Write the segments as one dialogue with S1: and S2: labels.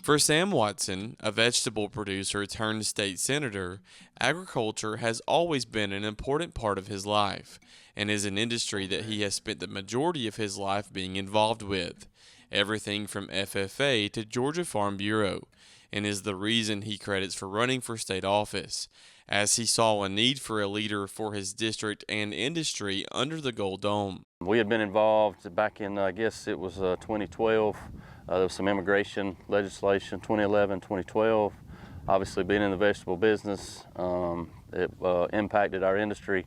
S1: For Sam Watson, a vegetable producer turned state senator, agriculture has always been an important part of his life and is an industry that he has spent the majority of his life being involved with, everything from FFA to Georgia Farm Bureau, and is the reason he credits for running for state office, as he saw a need for a leader for his district and industry under the Gold Dome.
S2: We had been involved back in, I guess it was 2012. There was some immigration legislation, 2011, 2012. Obviously, being in the vegetable business, it impacted our industry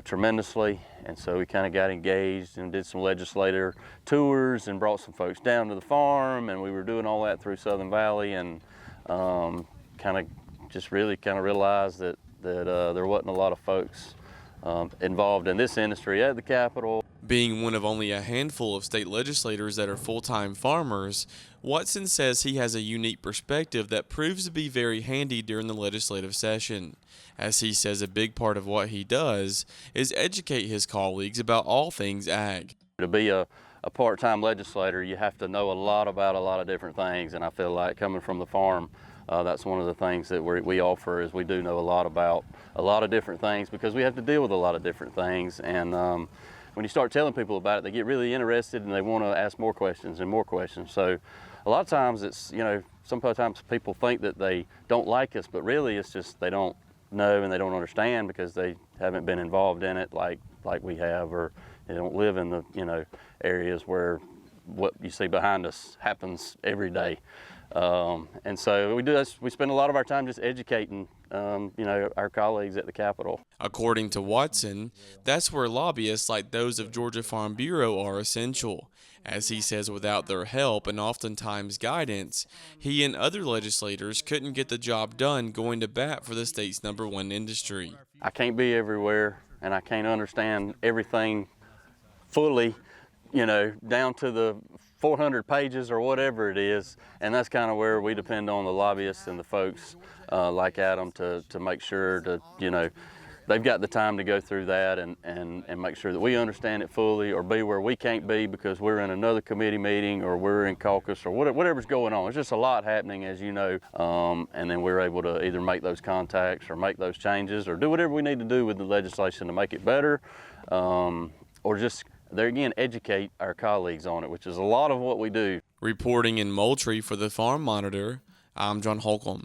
S2: tremendously, and so we kind of got engaged and did some legislator tours and brought some folks down to the farm, and we were doing all that through Southern Valley, and kind of just really kind of realized that there wasn't a lot of folks involved in this industry at the Capitol.
S1: Being one of only a handful of state legislators that are full-time farmers, Watson says he has a unique perspective that proves to be very handy during the legislative session, as he says a big part of what he does is educate his colleagues about all things ag.
S2: To be a part-time legislator, you have to know a lot about a lot of different things, and I feel like coming from the farm, that's one of the things that we offer is we do know a lot about a lot of different things because we have to deal with a lot of different things. And when you start telling people about it, they get really interested and they want to ask more questions and more questions. So a lot of times it's, sometimes people think that they don't like us, but really it's just they don't know and they don't understand because they haven't been involved in it like we have, or they don't live in the areas where what you see behind us happens every day. And so we do this, we spend a lot of our time just educating our colleagues at the Capitol.
S1: According to Watson, that's where lobbyists like those of Georgia Farm Bureau are essential. As he says, without their help and oftentimes guidance, he and other legislators couldn't get the job done going to bat for the state's #1 industry.
S2: I can't be everywhere and I can't understand everything fully, down to the 400 pages or whatever it is, and that's kind of where we depend on the lobbyists and the folks like Adam to make sure that they've got the time to go through that and make sure that we understand it fully, or be where we can't be because we're in another committee meeting or we're in caucus or whatever's going on. There's just a lot happening, as you know, and then we're able to either make those contacts or make those changes or do whatever we need to do with the legislation to make it better, or just there again, educate our colleagues on it, which is a lot of what we do.
S1: Reporting in Moultrie for the Farm Monitor, I'm John Holcomb.